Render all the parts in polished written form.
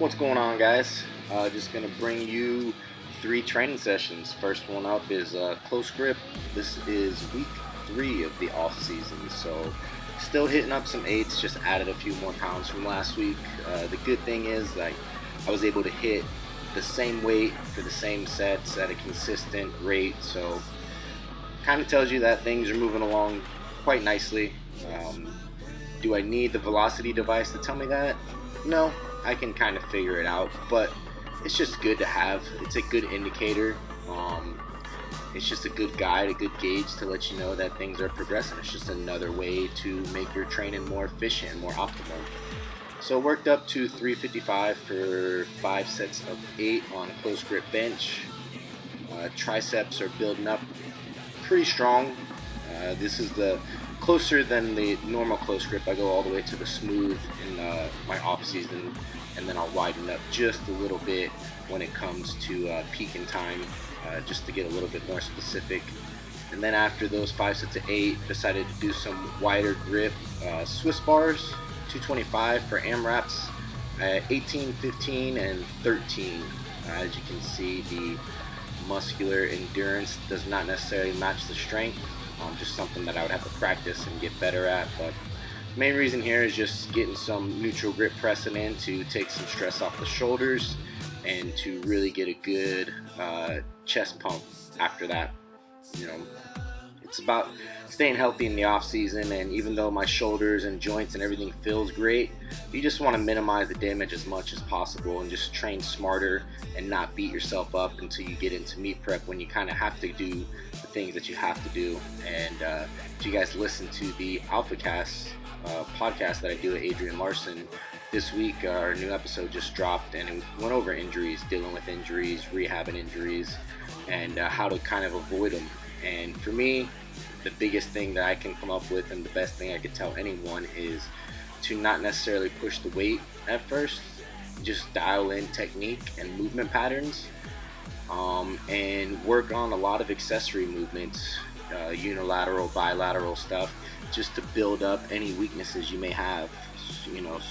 What's going on, guys? Just gonna bring you 3 training sessions. First one up is close grip. This is week 3 of the off season, so still hitting up some eights. Just added a few more pounds from last week. The good thing is that I was able to hit the same weight for the same sets at a consistent rate, so kind of tells you that things are moving along quite nicely. Um, do I need the velocity device to tell me that? No, I can kind of figure it out, but it's just good to have. It's a good indicator. Um, it's just a good guide, a good gauge to let you know that things are progressing. It's just another way to make your training more efficient and more optimal. So worked up to 355 for 5 sets of 8 on a close grip bench. Triceps are building up pretty strong. This is the closer than the normal close grip. I go all the way to the smooth in my off season, and then I'll widen up just a little bit when it comes to peak in time, just to get a little bit more specific. And then after those 5 sets of 8, decided to do some wider grip Swiss bars, 225 for AMRAPs, 18, 15, and 13. As you can see, the muscular endurance does not necessarily match the strength. Just something that I would have to practice and get better at. But the main reason here is just getting some neutral grip pressing in to take some stress off the shoulders and to really get a good chest pump after that. You know, it's about staying healthy in the off season, and even though my shoulders and joints and everything feels great, you just want to minimize the damage as much as possible and just train smarter and not beat yourself up until you get into meet prep, when you kind of have to do the things that you have to do. And if you guys listen to the AlphaCast podcast that I do with Adrian Larson, this week our new episode just dropped, and it went over injuries, dealing with injuries, rehabbing injuries, and how to kind of avoid them. And for me, the biggest thing that I can come up with, and the best thing I could tell anyone, is to not necessarily push the weight at first. Just dial in technique and movement patterns, and work on a lot of accessory movements, unilateral, bilateral stuff, just to build up any weaknesses you may have.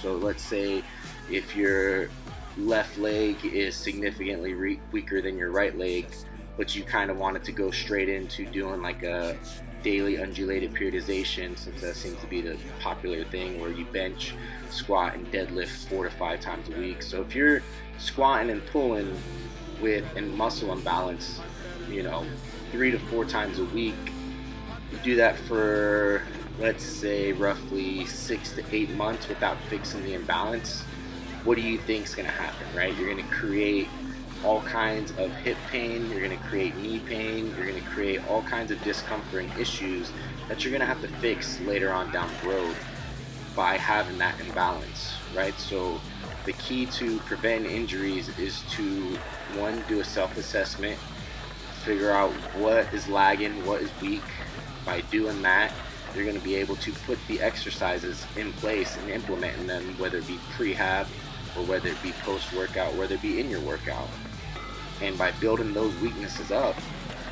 So let's say if your left leg is significantly weaker than your right leg, but you kind of wanted to go straight into doing like a daily undulated periodization, since that seems to be the popular thing, where you bench, squat, and deadlift 4 to 5 times a week. So if you're squatting and pulling with and muscle imbalance, 3 to 4 times a week, you do that for, let's say, roughly 6 to 8 months without fixing the imbalance, what do you think is going to happen, right? You're going to create all kinds of hip pain, you're going to create knee pain, you're going to create all kinds of discomfort and issues that you're going to have to fix later on down the road by having that imbalance, right? So the key to prevent injuries is to, one, do a self-assessment, figure out what is lagging, what is weak. By doing that, you're going to be able to put the exercises in place and implementing them, whether it be prehab or whether it be post-workout, whether it be in your workout. And by building those weaknesses up,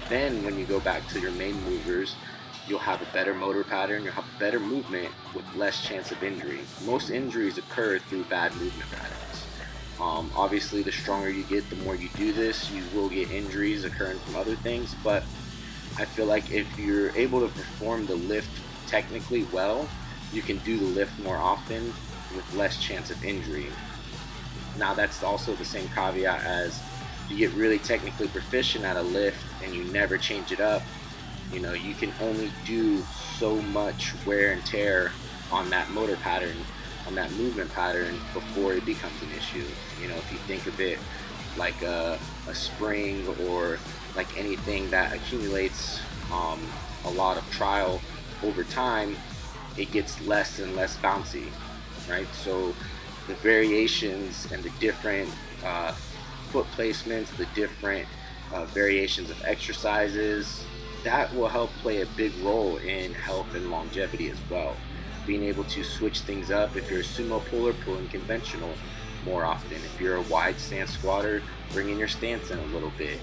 then when you go back to your main movers, you'll have a better motor pattern, you'll have better movement with less chance of injury. Most injuries occur through bad movement patterns. Obviously, the stronger you get, the more you do this, you will get injuries occurring from other things, but I feel like if you're able to perform the lift technically well, you can do the lift more often with less chance of injury. Now, that's also the same caveat as you get really technically proficient at a lift and you never change it up. You can only do so much wear and tear on that motor pattern, on that movement pattern, before it becomes an issue. If you think of it like a spring, or like anything that accumulates a lot of trial over time, it gets less and less bouncy, right? So the variations and the different foot placements, the different variations of exercises, that will help play a big role in health and longevity as well. Being able to switch things up. If you're a sumo puller, pulling conventional more often. If you're a wide stance squatter, bringing your stance in a little bit.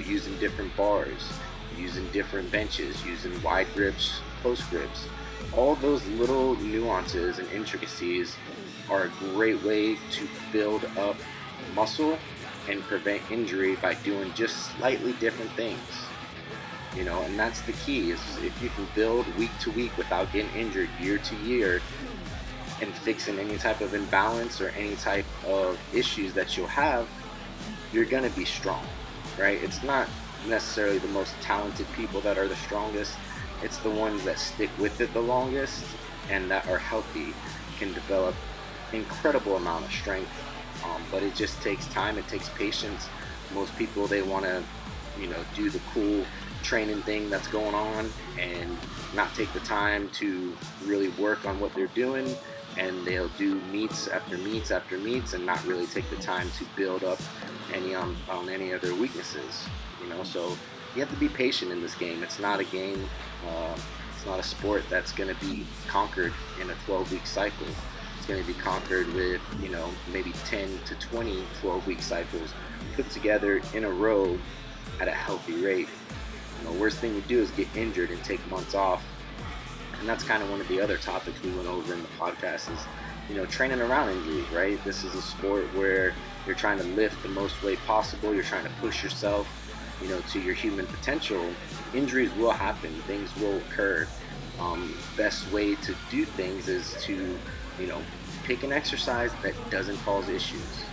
Using different bars, using different benches, using wide grips, close grips. All those little nuances and intricacies are a great way to build up muscle and prevent injury by doing just slightly different things. And that's the key, is if you can build week to week without getting injured year to year and fixing any type of imbalance or any type of issues that you'll have, you're going to be strong, right? It's not necessarily the most talented people that are the strongest. It's the ones that stick with it the longest and that are healthy can develop incredible amount of strength. But it just takes time. It takes patience. Most people, they want to, do the cool training thing that's going on and not take the time to really work on what they're doing, and they'll do meets after meets after meets and not really take the time to build up any on any of their weaknesses. So you have to be patient in this game. It's not a game, it's not a sport that's going to be conquered in a 12-week cycle. It's going to be conquered with maybe 10 to 20 12-week cycles put together in a row at a healthy rate. Worst thing to do is get injured and take months off. And that's kind of one of the other topics we went over in the podcast is, training around injuries, right? This is a sport where you're trying to lift the most weight possible. You're trying to push yourself, to your human potential. Injuries will happen. Things will occur. Best way to do things is to, pick an exercise that doesn't cause issues,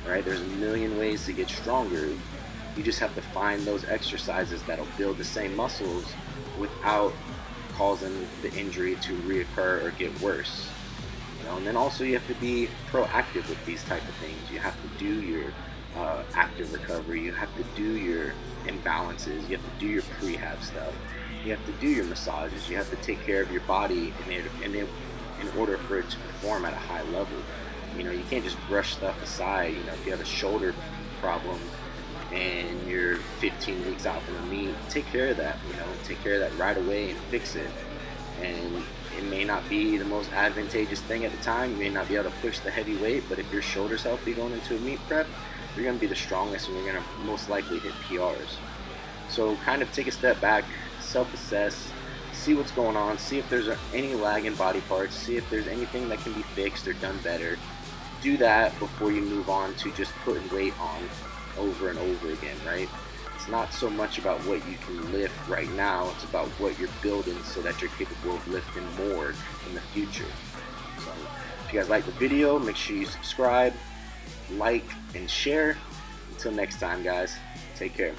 right? There's a million ways to get stronger. You just have to find those exercises that'll build the same muscles without causing the injury to reoccur or get worse. And then also you have to be proactive with these type of things. You have to do your active recovery. You have to do your imbalances. You have to do your prehab stuff. You have to do your massages. You have to take care of your body in order for it to perform at a high level. You can't just brush stuff aside. If you have a shoulder problem and you're 15 weeks out from a meet, take care of that. Take care of that right away and fix it. And it may not be the most advantageous thing at the time. You may not be able to push the heavy weight, but if your shoulder's healthy going into a meet prep, you're going to be the strongest and you're going to most likely hit PRs. So kind of take a step back, self-assess, see what's going on, see if there's any lag in body parts, see if there's anything that can be fixed or done better. Do that before you move on to just putting weight on over and over again, right? It's not so much about what you can lift right now, it's about what you're building so that you're capable of lifting more in the future. So if you guys like the video, make sure you subscribe, like, and share. Until next time, guys, take care.